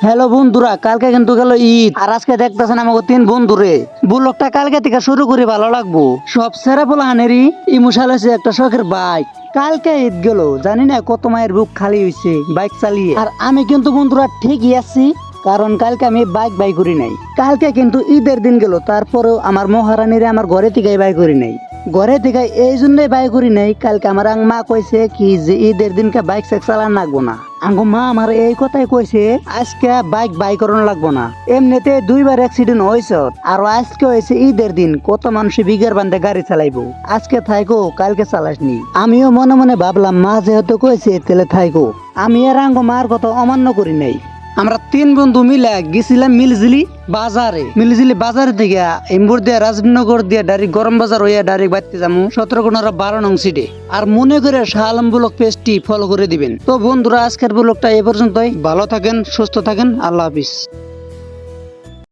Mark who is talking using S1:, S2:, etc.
S1: Hello বন্ধুরা, কালকে কিন্তু গেল ঈদ আর আজকে দেখতেছেন আমাকে তিন বন্ধুরে বুলকটা কালকে থেকে শুরু করে ভালো লাগবো। সব সেরা পোলাহানেরই ইমোশাল হয়েছে একটা শখের বাইক। কালকে ঈদ গেল, জানি না কত মায়ের বুক খালি হয়েছে বাইক চালিয়ে। আর আমি কিন্তু বন্ধুরা ঠিকই আছি, কারণ কালকে আমি বাইক বাই করি নাই। কালকে কিন্তু ঈদের দিন গেল, তারপরেও আমার মহারানীরে আমার ঘরে থেকে বাই করি নাই। ঘরে থেকে এই জন্যই বাই করি নাই, কালকে আমার মা কইছে কি যে ঈদের দিনকে বাইক সাইক চালান লাগবো না। আঙ্গো মা আমার এই কথাই কইছে আজকে বাইক বাই করানো লাগবো না। এমনিতে দুইবার অ্যাক্সিডেন্ট হয়েছে, আর আজকে হয়েছে ঈদের দিন, কত মানুষ বিঘের বান্ধে গাড়ি চালাইবো। আজকে থাইকো, কালকে চালাসনি। আমিও মনে মনে ভাবলাম মা যেহেতু কইছে তাহলে থাইকো। আমি আর আঙ্গো মার কথা অমান্য করি নাই। আমরা তিন বন্ধু মিলে গেছিলাম মিলজিলি বাজারে থেকে এম্বুর দিয়ে রাজনগর দিয়ে ডাইরেক্ট গরম বাজার হইয়া ডাইরেক্ট বাড়তে যাবো 17-15 নং সিটে। আর মনে করে শাহ আলম ব্লগ পেজটি ফলো করে দিবেন। তো বন্ধুরা, আজকের ব্লগটা এ পর্যন্তই। ভালো থাকেন, সুস্থ থাকেন, আল্লাহ হাফিজ।